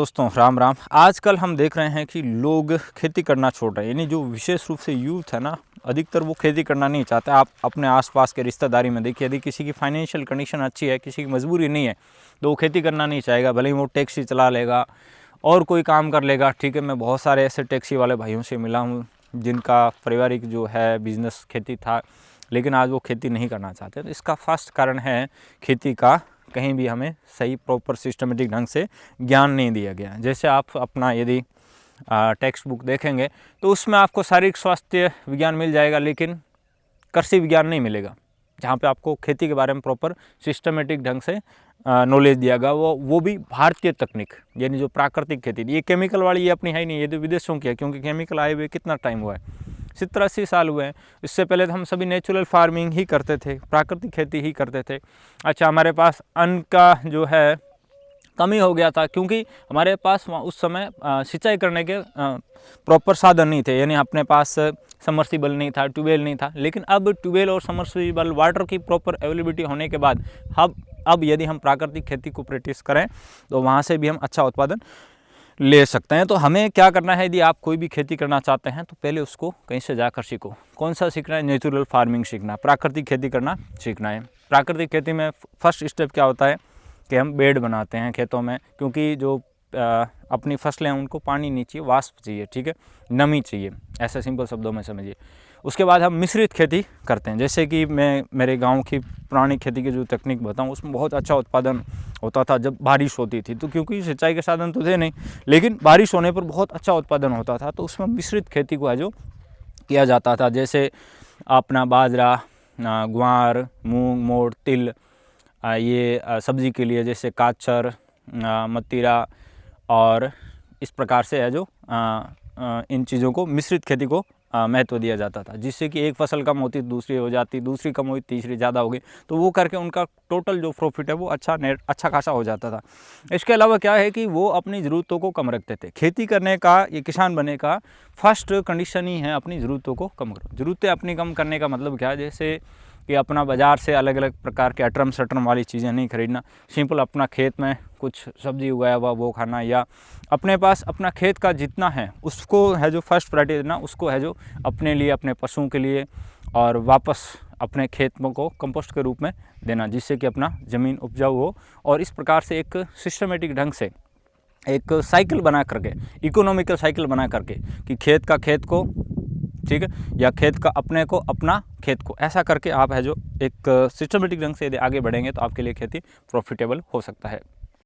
दोस्तों राम राम। आजकल हम देख रहे हैं कि लोग खेती करना छोड़ रहे हैं, यानी जो विशेष रूप से यूथ है ना, अधिकतर वो खेती करना नहीं चाहते। आप अपने आसपास के रिश्तेदारी में देखिए, यदि किसी की फाइनेंशियल कंडीशन अच्छी है, किसी की मजबूरी नहीं है, तो वो खेती करना नहीं चाहेगा। भले ही वो टैक्सी चला लेगा और कोई काम कर लेगा, ठीक है। मैं बहुत सारे ऐसे टैक्सी वाले भाइयों से मिला हूँ जिनका पारिवारिक जो है बिजनेस खेती था, लेकिन आज वो खेती नहीं करना चाहते। तो इसका फर्स्ट कारण है खेती का कहीं भी हमें सही प्रॉपर सिस्टमेटिक ढंग से ज्ञान नहीं दिया गया। जैसे आप अपना यदि टेक्स्ट बुक देखेंगे तो उसमें आपको शारीरिक स्वास्थ्य विज्ञान मिल जाएगा, लेकिन कृषि विज्ञान नहीं मिलेगा, जहाँ पे आपको खेती के बारे में प्रॉपर सिस्टमेटिक ढंग से नॉलेज दिया गया। वो भी भारतीय तकनीक, यानी जो प्राकृतिक खेती। ये केमिकल वाली ये अपनी है ही नहीं, ये तो विदेशों की है, क्योंकि केमिकल आए हुए कितना टाइम हुआ है, 70-80 साल हुए हैं। इससे पहले तो हम सभी नेचुरल फार्मिंग ही करते थे, प्राकृतिक खेती ही करते थे। अच्छा, हमारे पास अन्न का जो है कमी हो गया था, क्योंकि हमारे पास उस समय सिंचाई करने के प्रॉपर साधन नहीं थे, यानी अपने पास समर्सिबल नहीं था, ट्यूबवेल नहीं था। लेकिन अब ट्यूबवेल और समर्सिबल वाटर की प्रॉपर अवेलेबिलिटी होने के बाद अब यदि हम प्राकृतिक खेती को प्रैक्टिस करें तो वहाँ से भी हम अच्छा उत्पादन ले सकते हैं। तो हमें क्या करना है, यदि आप कोई भी खेती करना चाहते हैं तो पहले उसको कहीं से जाकर सीखो। कौन सा सीखना है? नेचुरल फार्मिंग सीखना, प्राकृतिक खेती करना सीखना है। प्राकृतिक खेती में फर्स्ट स्टेप क्या होता है कि हम बेड बनाते हैं खेतों में, क्योंकि जो अपनी फसलें हैं उनको पानी नहीं चाहिए, वाष्प चाहिए, ठीक है, नमी चाहिए, ऐसे सिंपल शब्दों में समझिए। उसके बाद हम मिश्रित खेती करते हैं, जैसे कि मैं मेरे गांव की पुरानी खेती की जो तकनीक बताऊं, उसमें बहुत अच्छा उत्पादन होता था जब बारिश होती थी। तो क्योंकि सिंचाई के साधन तो थे नहीं, लेकिन बारिश होने पर बहुत अच्छा उत्पादन होता था। तो उसमें मिश्रित खेती को है जो किया जाता था, जैसे अपना बाजरा, ग्वार, मूंग, मोठ, तिल, ये सब्जी के लिए जैसे काचर, मतीरा, और इस प्रकार से है जो इन चीज़ों को मिश्रित खेती को महत्व दिया जाता था, जिससे कि एक फसल कम होती दूसरी हो जाती, दूसरी कम हुई तीसरी ज़्यादा हो गई, तो वो करके उनका टोटल जो प्रॉफिट है वो अच्छा खासा हो जाता था। इसके अलावा क्या है कि वो अपनी ज़रूरतों को कम रखते थे। खेती करने का, ये किसान बनने का फर्स्ट कंडीशन ही है अपनी ज़रूरतों को कम करो। ज़रूरतें अपनी कम करने का मतलब क्या है? जैसे कि अपना बाज़ार से अलग अलग प्रकार के अटरम सटरम वाली चीज़ें नहीं खरीदना, सिंपल अपना खेत में कुछ सब्जी उगाया हुआ वो खाना, या अपने पास अपना खेत का जितना है उसको है जो फर्स्ट प्रायोरिटी देना, उसको है जो अपने लिए, अपने पशुओं के लिए, और वापस अपने खेतों को कंपोस्ट के रूप में देना, जिससे कि अपना ज़मीन उपजाऊ हो। और इस प्रकार से एक सिस्टमेटिक ढंग से एक साइकिल बना करके, इकोनॉमिकल साइकिल बना करके, कि खेत का खेत को, ठीक है, या खेत का अपने को अपना खेत को, ऐसा करके आप है जो एक सिस्टमेटिक ढंग से यदि आगे बढ़ेंगे तो आपके लिए खेती प्रॉफिटेबल हो सकता है।